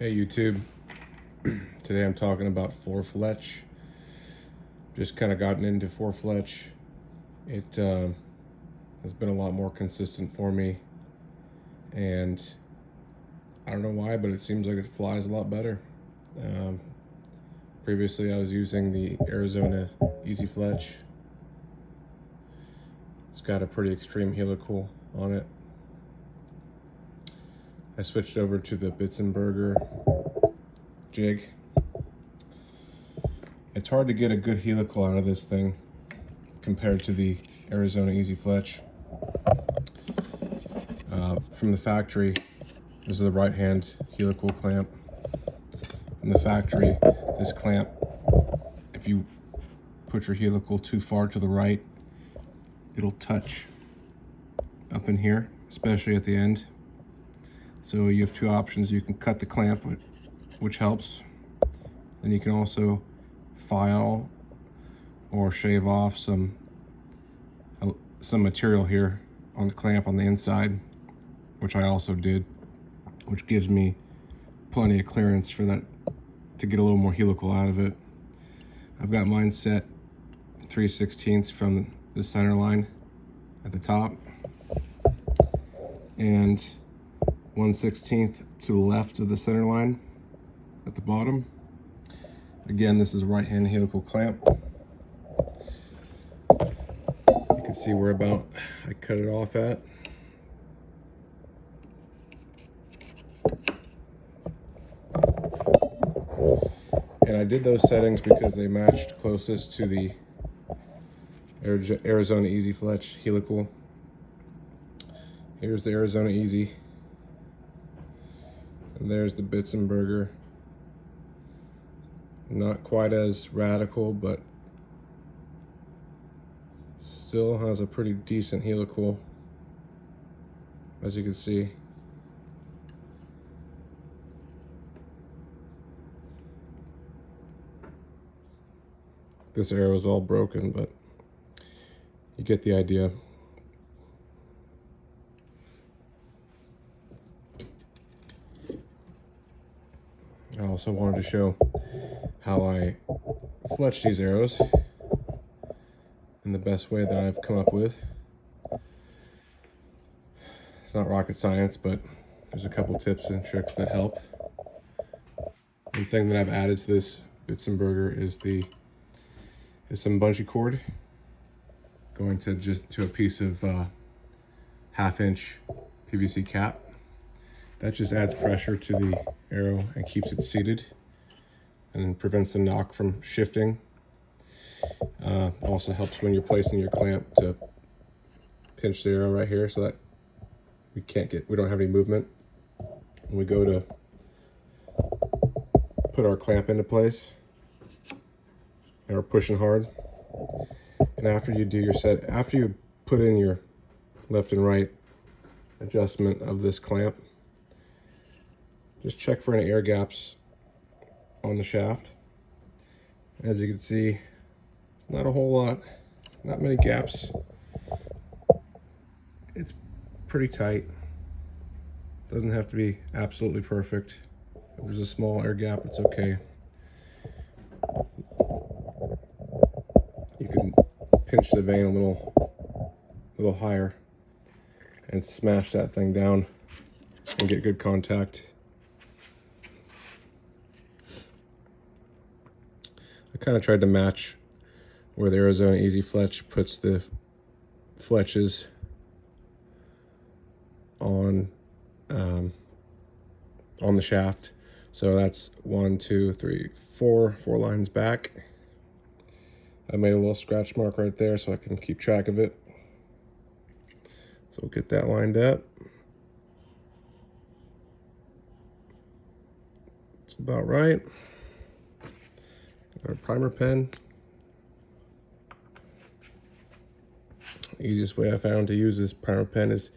Hey YouTube, today I'm talking about fletch. Just kind of gotten into fletch. It has been a lot more consistent for me, and I don't know why, but it seems like it flies a lot better. Um, Previously I was using the Arizona Easy Fletch. It's got a pretty extreme helical on it. I switched over to the Bitzenburger jig. It's hard to get a good helical out of this thing compared to the Arizona Easy Fletch. From the factory, this is a right hand helical clamp. From the factory, this clamp, if you put your helical too far to the right, it'll touch up in here, especially at the end. So you have two options. You can cut the clamp, which helps. Then you can also file or shave off some material here on the clamp on the inside, which I also did, which gives me plenty of clearance for that to get a little more helical out of it. I've got mine set 3/16 from the center line at the top and 1/16 to the left of the center line at the bottom. Again, this is a right hand helical clamp. You can see where about I cut it off at. And I did those settings because they matched closest to the Arizona Easy Fletch helical. Here's the Arizona Easy. And there's the Bitzenburger. Not quite as radical, but still has a pretty decent helical, as you can see. This arrow is all broken, but you get the idea. I also wanted to show how I fletch these arrows in the best way that I've come up with. It's not rocket science, but there's a couple tips and tricks that help. One thing that I've added to this Bitzenburger is some bungee cord going to a piece of 1/2 inch PVC cap. That just adds pressure to the arrow and keeps it seated and prevents the nock from shifting. Also helps when you're placing your clamp to pinch the arrow right here so that we don't have any movement when we go to put our clamp into place and we're pushing hard. And after you put in your left and right adjustment of this clamp, just check for any air gaps on the shaft. As you can see, not a whole lot, not many gaps. It's pretty tight. Doesn't have to be absolutely perfect. If there's a small air gap, it's okay. You can pinch the vein a little higher and smash that thing down and get good contact. I kind of tried to match where the Arizona Easy Fletch puts the fletches on the shaft. So that's 1, 2, 3, 4 lines back. I made a little scratch mark right there so I can keep track of it. So we'll get that lined up. It's about right. Our primer pen. The easiest way I found to use this primer pen is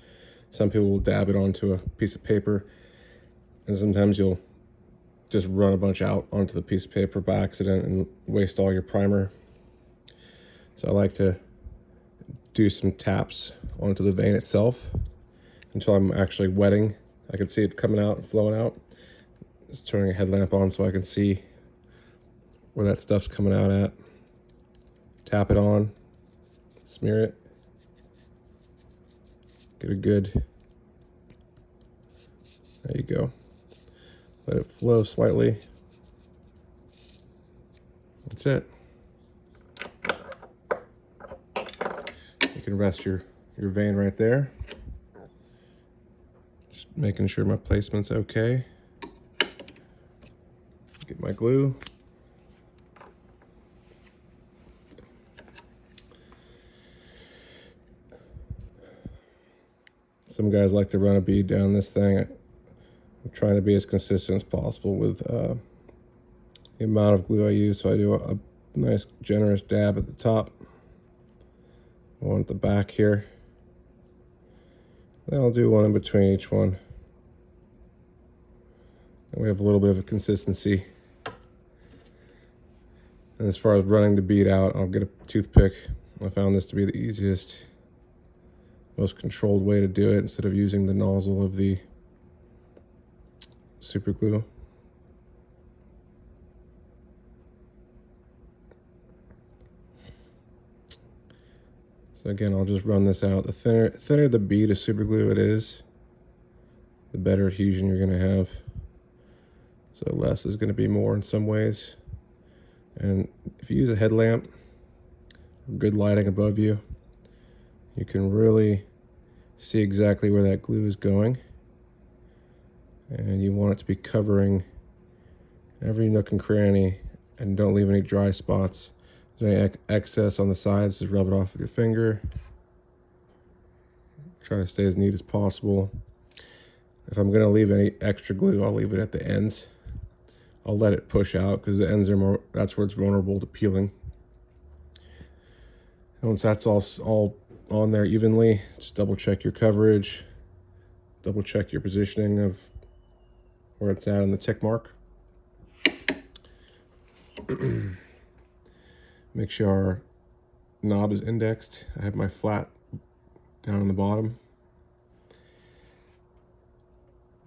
some people will dab it onto a piece of paper, and sometimes you'll just run a bunch out onto the piece of paper by accident and waste all your primer. So I like to do some taps onto the vein itself until I'm actually wetting. I can see it coming out and flowing out. Just turning a headlamp on so I can see where that stuff's coming out at. Tap it on, smear it, get a good, there you go. Let it flow slightly. That's it. You can rest your vein right there. Just making sure my placement's okay. Get my glue. Some guys like to run a bead down this thing. I'm trying to be as consistent as possible with the amount of glue I use. So I do a nice generous dab at the top, one at the back here. Then I'll do one in between each one. And we have a little bit of a consistency. And as far as running the bead out, I'll get a toothpick. I found this to be the easiest, most controlled way to do it instead of using the nozzle of the super glue. So again, I'll just run this out. The thinner the bead of super glue it is, the better adhesion you're going to have. So less is going to be more in some ways. And if you use a headlamp, good lighting above you, you can really see exactly where that glue is going. And you want it to be covering every nook and cranny, and don't leave any dry spots. If there's any excess on the sides, just rub it off with your finger. Try to stay as neat as possible. If I'm gonna leave any extra glue, I'll leave it at the ends. I'll let it push out because the ends are more, that's where it's vulnerable to peeling. And once that's all on there evenly, just double check your coverage, double check your positioning of where it's at on the tick mark. Make sure our knob is indexed. I have my flat down on the bottom.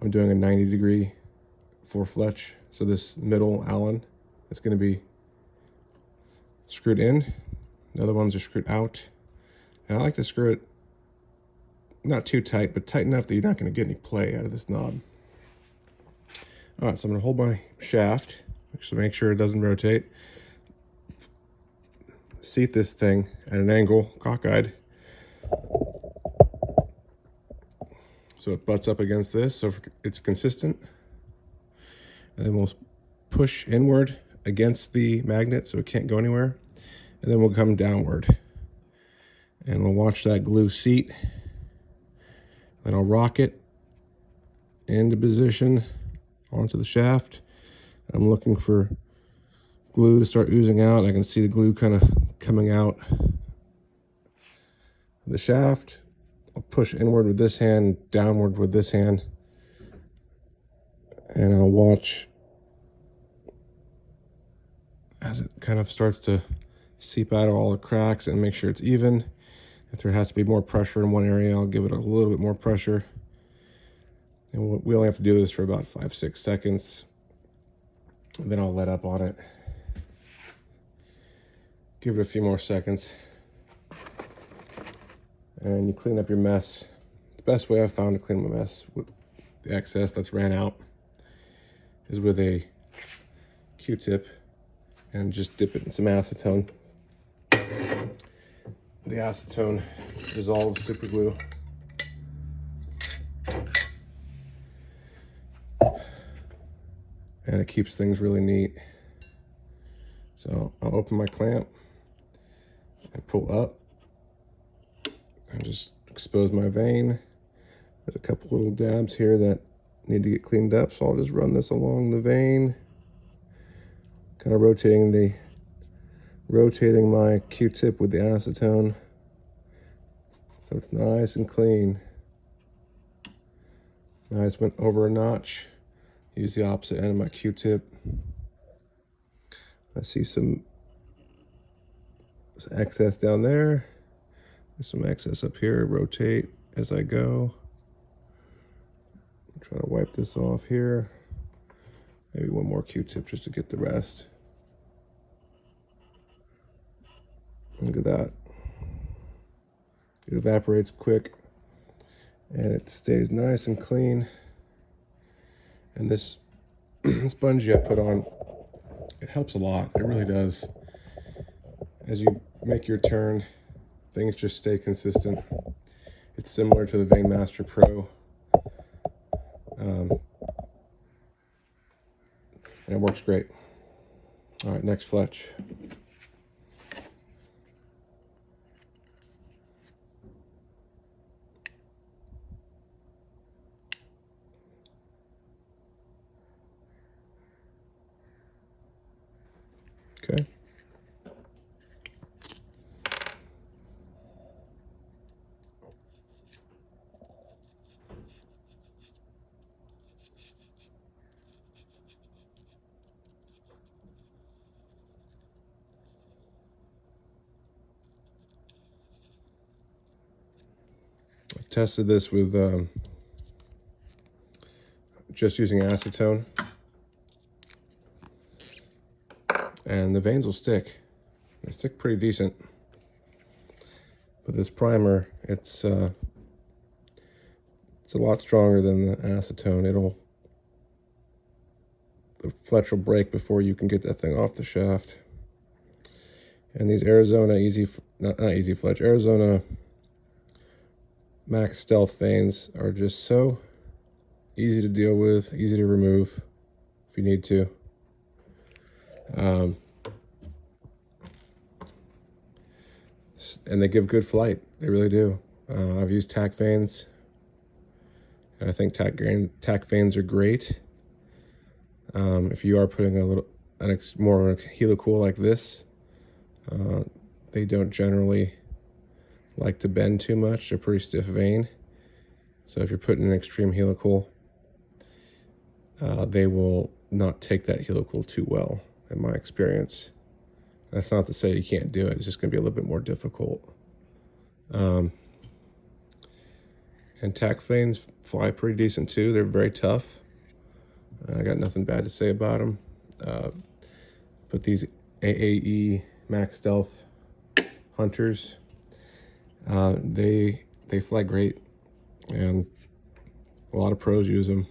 I'm doing a 90-degree for fletch. So this middle Allen is going to be screwed in. The other ones are screwed out. And I like to screw it not too tight, but tight enough that you're not going to get any play out of this knob. All right, so I'm going to hold my shaft, just make sure it doesn't rotate. Seat this thing at an angle, cockeyed, so it butts up against this, so it's consistent. And then we'll push inward against the magnet so it can't go anywhere. And then we'll come downward. And we'll watch that glue seat. Then I'll rock it into position onto the shaft. I'm looking for glue to start oozing out. I can see the glue kind of coming out of the shaft. I'll push inward with this hand, downward with this hand. And I'll watch as it kind of starts to seep out of all the cracks and make sure it's even. If there has to be more pressure in one area, I'll give it a little bit more pressure. And we only have to do this for about 5-6 seconds. And then I'll let up on it. Give it a few more seconds. And you clean up your mess. The best way I've found to clean my mess with the excess that's ran out is with a Q-tip and just dip it in some acetone. The acetone dissolves super glue. And it keeps things really neat. So I'll open my clamp and pull up and just expose my vein. There's a couple little dabs here that need to get cleaned up, so I'll just run this along the vein, kind of rotating my Q-tip with the acetone so it's nice and clean. Now I just went over a notch. Use the opposite end of my Q-tip. I see some excess down there. There's some excess up here. Rotate as I go. Try to wipe this off here. Maybe one more Q-tip just to get the rest. Look at that. It evaporates quick and it stays nice and clean. And this sponge I put on, it helps a lot. It really does. As you make your turn, things just stay consistent. It's similar to the Veinmaster Pro. And it works great. All right, next fletch. Okay. I've tested this with just using acetone, and the veins will stick. They stick pretty decent. But this primer, it's a lot stronger than the acetone. The fletch will break before you can get that thing off the shaft. And these Arizona Arizona Max Stealth veins are just so easy to deal with, easy to remove if you need to. And they give good flight. They really do. I've used tack veins, and I think tack veins are great. If you are putting more helicool like this, they don't generally like to bend too much. They're pretty stiff vein. So if you're putting an extreme helicool, they will not take that helicool too well, in my experience. That's not to say you can't do it. It's just going to be a little bit more difficult. And tack veins fly pretty decent too. They're very tough. I got nothing bad to say about them. But these AAE Max Stealth Hunters, they fly great, and a lot of pros use them.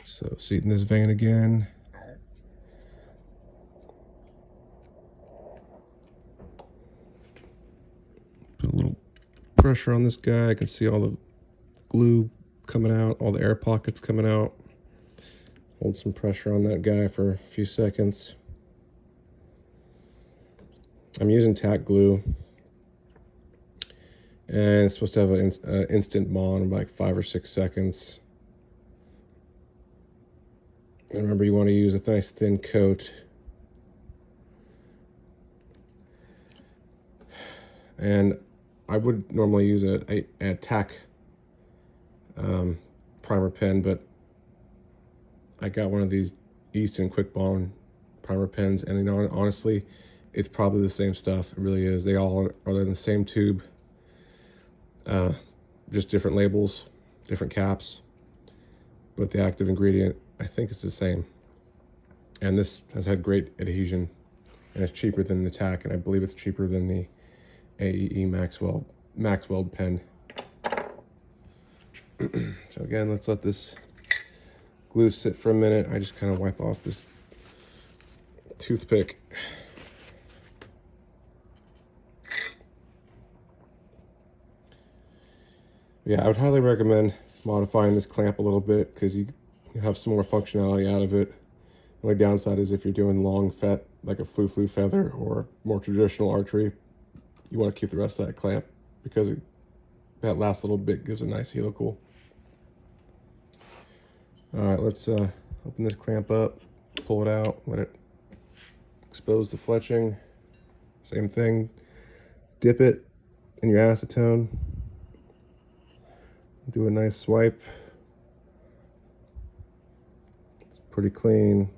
So seating this vein again. Put a little pressure on this guy. I can see all the glue coming out, all the air pockets coming out. Hold some pressure on that guy for a few seconds. I'm using tack glue, and it's supposed to have an instant bond of like 5 or 6 seconds. And remember, you want to use a nice thin coat. And I would normally use a tack primer pen, but I got one of these Easton Quick Bond primer pens, and you know, honestly, it's probably the same stuff. It really is. They all are in the same tube, just different labels, different caps, but the active ingredient, I think, is the same. And this has had great adhesion, and it's cheaper than the tack, and I believe it's cheaper than the AEE Maxwell pen. So again, let's let this glue sit for a minute. I just kind of wipe off this toothpick. Yeah, I would highly recommend modifying this clamp a little bit, because you have some more functionality out of it. The only downside is if you're doing long fet, like a flu feather or more traditional archery, you want to keep the rest of that clamp, because that last little bit gives a nice helical. All right, let's open this clamp up, pull it out, let it expose the fletching. Same thing, dip it in your acetone, do a nice swipe. It's pretty clean.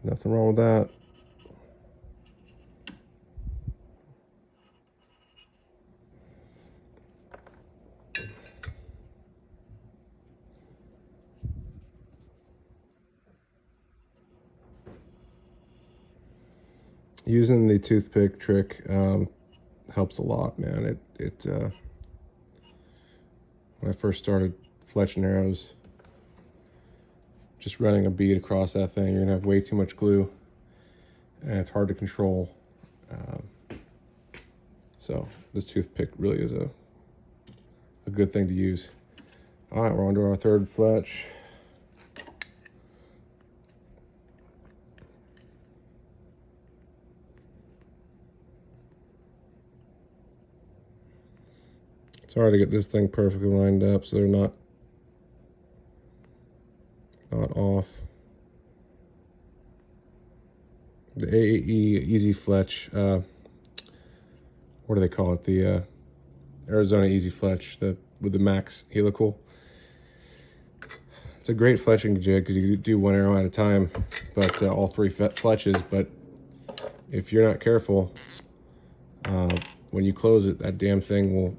Nothing wrong with that. using the toothpick trick helps a lot, man. When I first started fletching arrows, just running a bead across that thing, you're gonna have way too much glue, and it's hard to control. So this toothpick really is a good thing to use. All right, we're on to our third fletch. It's hard to get this thing perfectly lined up so they're not off. The AE Easy Fletch, what do they call it? The Arizona Easy Fletch, with the max helical. It's a great fletching jig because you do one arrow at a time, but all three fletches. But if you're not careful, when you close it, that damn thing will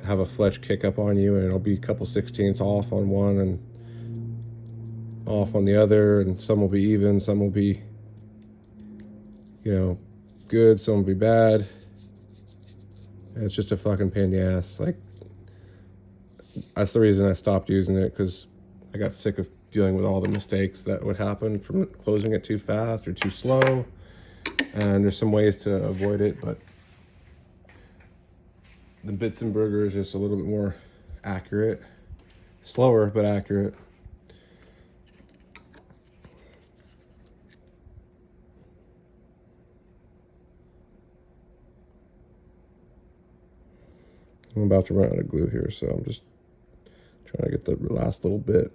have a fletch kick up on you, and it'll be a couple 16ths off on one and off on the other, and some will be even, some will be, you know, good, some will be bad. And it's just a fucking pain in the ass. Like, that's the reason I stopped using it, because I got sick of dealing with all the mistakes that would happen from closing it too fast or too slow. And there's some ways to avoid it, but the bitzenburger is just a little bit more accurate. Slower, but accurate. I'm about to run out of glue here, so I'm just trying to get the last little bit.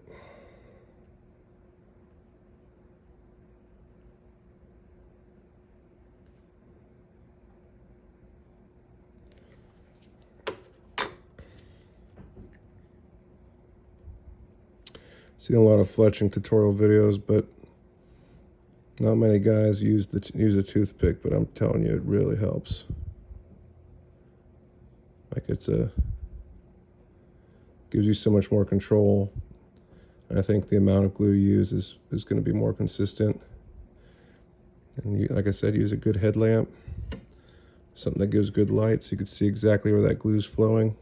Seen a lot of fletching tutorial videos, but not many guys use a toothpick, but I'm telling you, it really helps. Like, gives you so much more control. And I think the amount of glue you use is going to be more consistent. And you, like I said, use a good headlamp, something that gives good light so you can see exactly where that glue is flowing.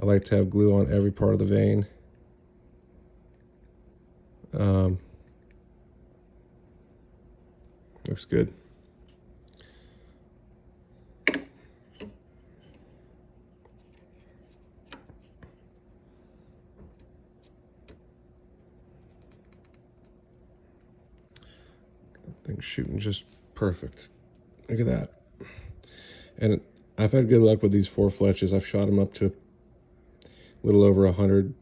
I like to have glue on every part of the vein. Looks good. Thing's shooting just perfect. Look at that. And I've had good luck with these 4 fletches. I've shot them up to a little over 100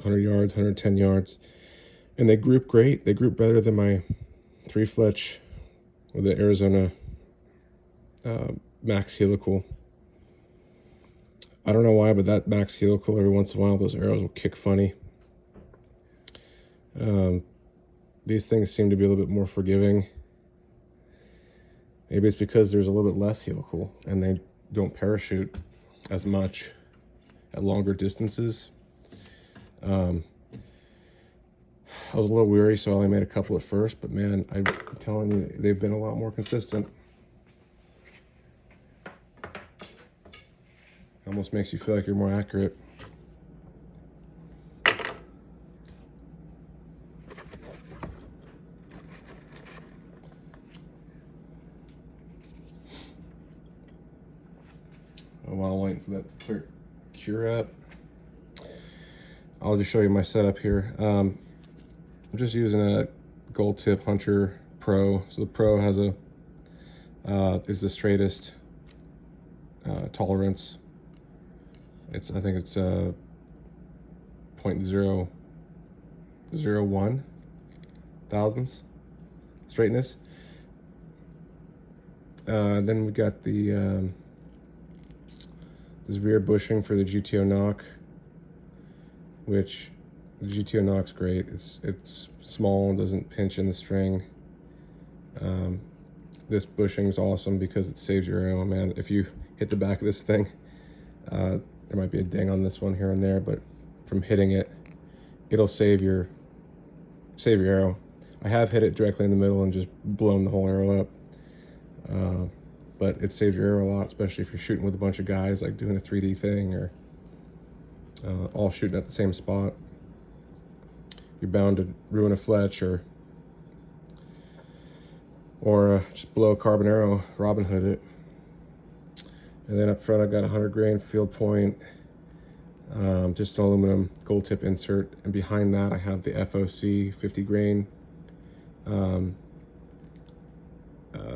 yards, 110 yards. And they group great. They group better than my 3 fletch with the Arizona max helical. I don't know why, but that max helical, every once in a while, those arrows will kick funny. These things seem to be a little bit more forgiving. Maybe it's because there's a little bit less helical and they don't parachute as much at longer distances. I was a little weary, so I only made a couple at first, but man, I'm telling you, they've been a lot more consistent. Almost makes you feel like you're more accurate. While I'm waiting for that to cure up, I'll just show you my setup here. I'm just using a gold tip Hunter Pro. So the Pro has is the straightest tolerance. I think it's 0.001 thousandths straightness. Then we got the this rear bushing for the GTO knock, which the GTO knock's great. It's small and doesn't pinch in the string. This bushing's awesome because it saves your arrow, man. If you hit the back of this thing, there might be a ding on this one here and there, but from hitting it, it'll save your arrow. I have hit it directly in the middle and just blown the whole arrow up. But it saves your arrow a lot, especially if you're shooting with a bunch of guys, like doing a 3D thing, or all shooting at the same spot. You're bound to ruin a fletch or just blow a carbon arrow, Robin Hood it. And then up front, I've got a 100 grain field point, just an aluminum gold tip insert. And behind that, I have the FOC 50 grain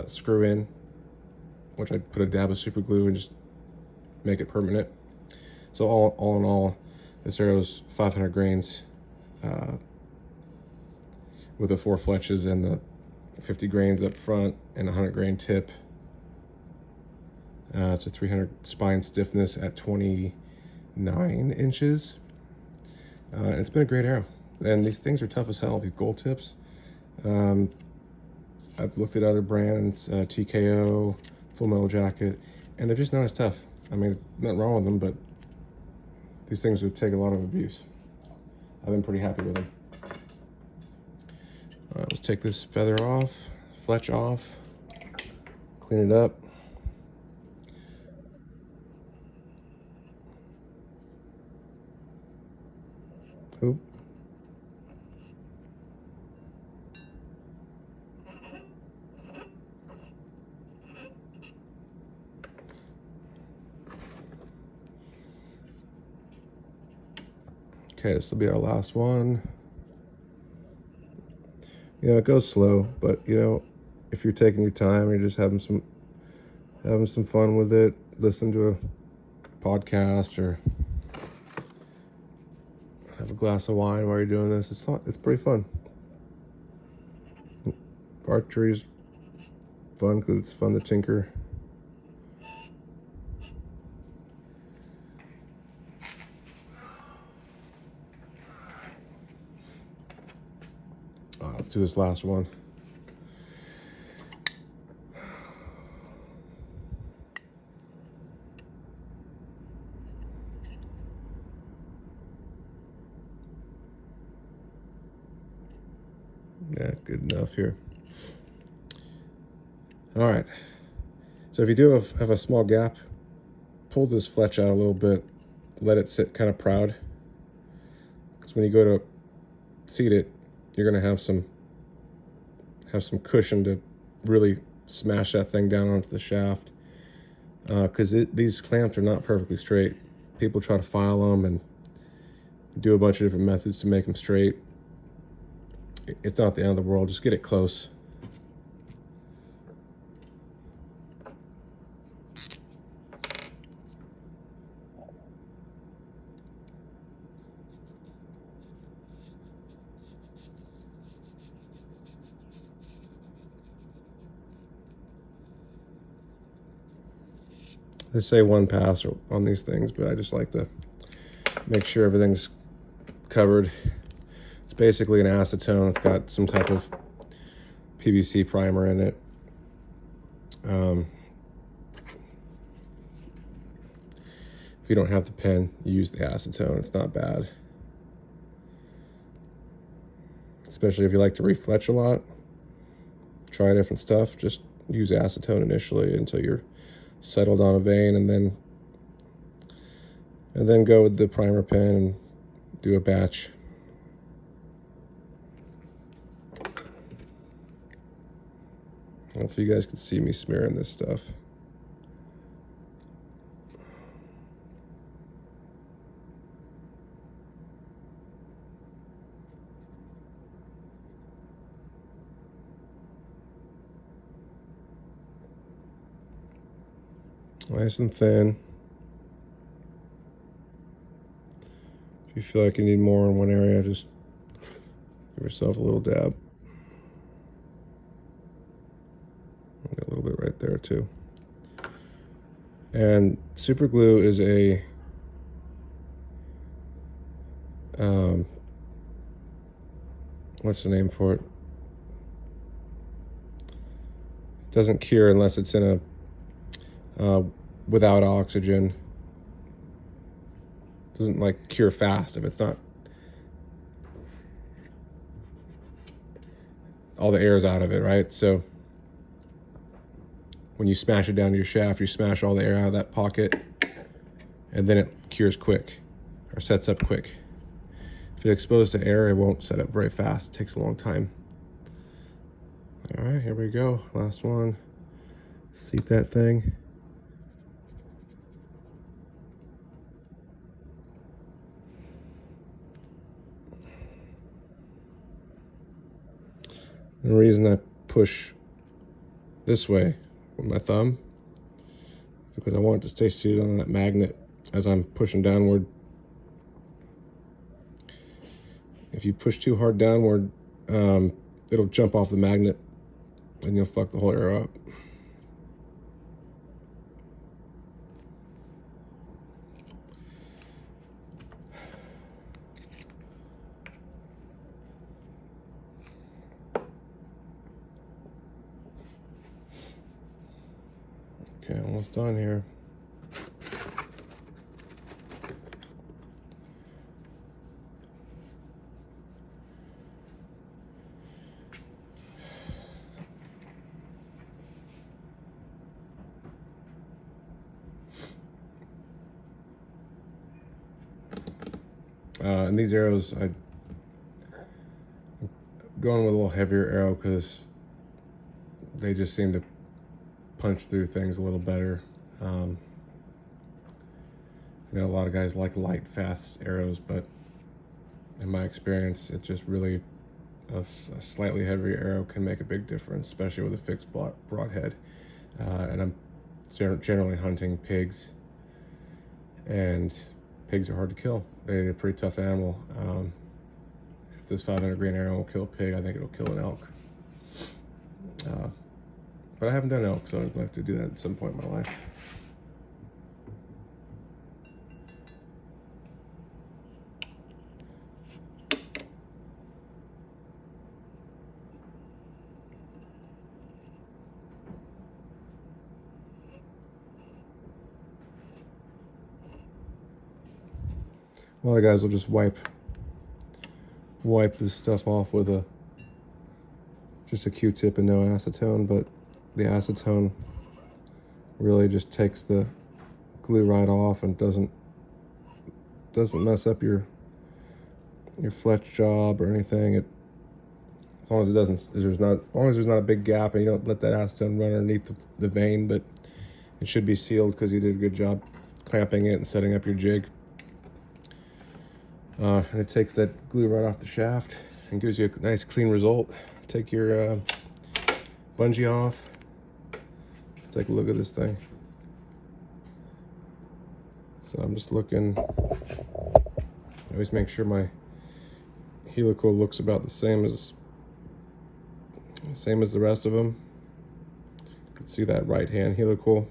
screw in, which I put a dab of super glue and just make it permanent. So all in all, this arrow's 500 grains with the 4 fletches and the 50 grains up front and a 100 grain tip. It's a 300 spine stiffness at 29 inches. It's been a great arrow. And these things are tough as hell, these gold tips. I've looked at other brands, TKO, Full Metal Jacket, and they're just not as tough. I mean, nothing wrong with them, but these things would take a lot of abuse. I've been pretty happy with them. All right, let's take this feather off, fletch off, clean it up. Oop. Okay, this will be our last one. You know, it goes slow, but you know, if you're taking your time, you're just having some fun with it, listen to a podcast or have a glass of wine while you're doing this. It's pretty fun. Archery's fun because it's fun to tinker. Let's do this last one. Yeah, good enough here. All right. So if you do have a small gap, pull this fletch out a little bit, let it sit kind of proud. Because when you go to seat it, you're gonna have some cushion to really smash that thing down onto the shaft. Because these clamps are not perfectly straight. People try to file them and do a bunch of different methods to make them straight. It's not the end of the world. Just get it close. They say one pass on these things, but I just like to make sure everything's covered. It's basically an acetone. It's got some type of PVC primer in it. If you don't have the pen, you use the acetone. It's not bad. Especially if you like to refletch a lot. Try different stuff. Just use acetone initially until you're settled on a vein, and then go with the primer pen and do a batch. Hopefully you guys can see me smearing this stuff. Nice and thin. If you feel like you need more in one area, just give yourself a little dab. Got a little bit right there too. And super glue is a what's the name for it? It doesn't cure unless it's in a without oxygen. Doesn't like cure fast if it's not. all the air's out of it, right? So when you smash it down to your shaft, you smash all the air out of that pocket, and then it cures quick, or sets up quick. If it's exposed to air, it won't set up very fast. It takes a long time. All right, here we go. Last one. Seat that thing. The reason I push this way with my thumb is because I want it to stay seated on that magnet as I'm pushing downward. If you push too hard downward, it'll jump off the magnet and you'll fuck the whole arrow up. Okay, almost done here. And these arrows, I'm going with a little heavier arrow because they just seem to punch through things a little better. You know, a lot of guys like light, fast arrows, but in my experience, it just really, a slightly heavier arrow can make a big difference, especially with a fixed broadhead. And I'm generally hunting pigs, and pigs are hard to kill. They're a pretty tough animal. If this 500 grain arrow will kill a pig, I think it'll kill an elk. But I haven't done elk, so I'd like to do that at some point in my life. A lot of guys will just wipe this stuff off with just a Q-tip and no acetone, but the acetone really just takes the glue right off and doesn't mess up your fletch job or anything. As long as there's not a big gap and you don't let that acetone run underneath the vein, but it should be sealed because you did a good job clamping it and setting up your jig. And it takes that glue right off the shaft and gives you a nice clean result. Take your bungee off. Take a look at this thing. So I'm just looking. I always make sure my helical looks about the same as the rest of them. You can see that right hand helical.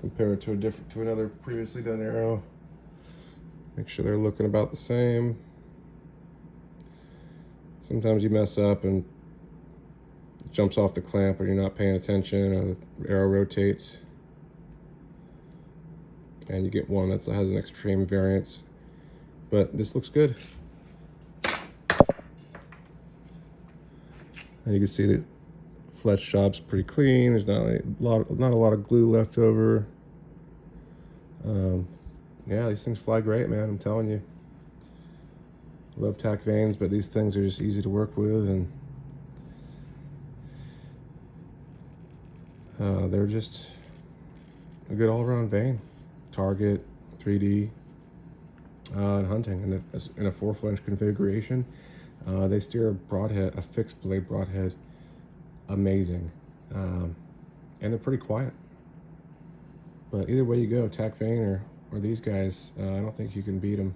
Compare it to another previously done arrow. Make sure they're looking about the same. Sometimes you mess up and it jumps off the clamp or you're not paying attention, or the arrow rotates. And you get one that has an extreme variance. But this looks good. And you can see that fletch job's pretty clean. There's not a lot of glue left over. Yeah, these things fly great, man. I'm telling you. Love tack vanes, but these things are just easy to work with, and they're just a good all-around vane. Target, 3D, and hunting in a 4-flinch configuration. They steer a fixed blade broadhead amazing, and they're pretty quiet. But either way you go, tack vane or these guys, I don't think you can beat them.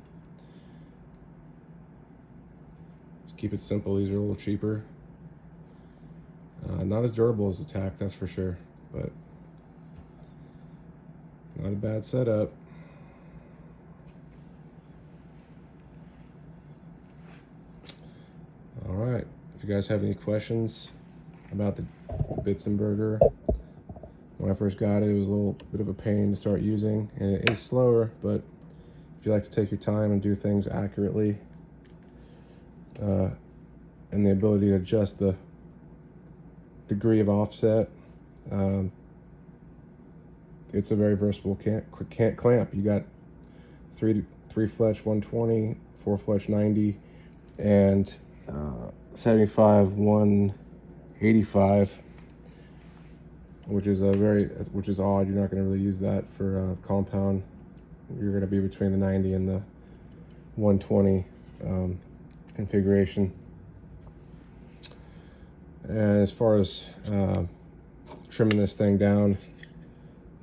Just keep it simple. These are a little cheaper. Not as durable as the tack, that's for sure, but not a bad setup. All right, if you guys have any questions about the bitzenburger, When I first got it, it was a little bit of a pain to start using, and it is slower, but if you like to take your time and do things accurately, and the ability to adjust the degree of offset, it's a very versatile clamp. You got three fletch 120, 4 fletch 90, and 75 185, which is odd. You're not going to really use that for compound. You're going to be between the 90 and the 120 configuration. And as far as trimming this thing down,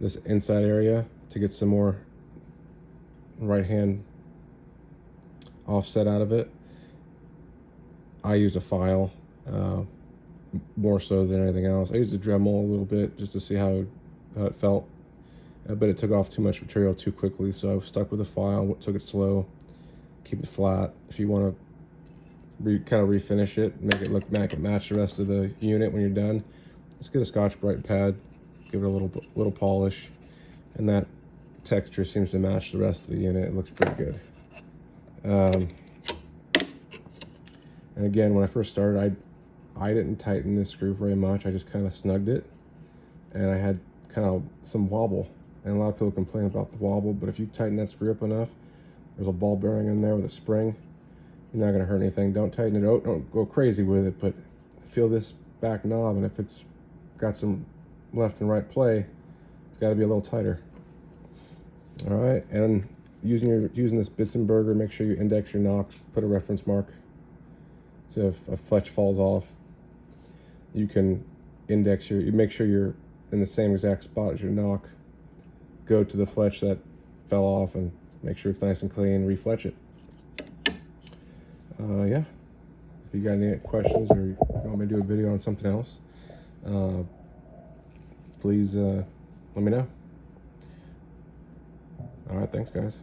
this inside area, to get some more right hand offset out of it, I use a file more so than anything else. I used a Dremel a little bit just to see how it felt, but it took off too much material too quickly, so I stuck with the file, took it slow, keep it flat. If you want to kind of refinish it, make it match the rest of the unit when you're done, just get a Scotch-Brite pad, give it a little polish, and that texture seems to match the rest of the unit. It looks pretty good. And again, when I first started, I didn't tighten this screw very much. I just kind of snugged it, and I had kind of some wobble. And a lot of people complain about the wobble, but if you tighten that screw up enough, there's a ball bearing in there with a spring. You're not going to hurt anything. Don't tighten it out. Don't go crazy with it, but feel this back knob, and if it's got some left and right play, it's got to be a little tighter. All right, and using this bitzenburger, make sure you index your knocks. Put a reference mark. So if a fletch falls off, you can index you make sure you're in the same exact spot as your knock. Go to the fletch that fell off and make sure it's nice and clean. Refletch it. Yeah. If you got any questions or you want me to do a video on something else, please let me know. All right, thanks guys.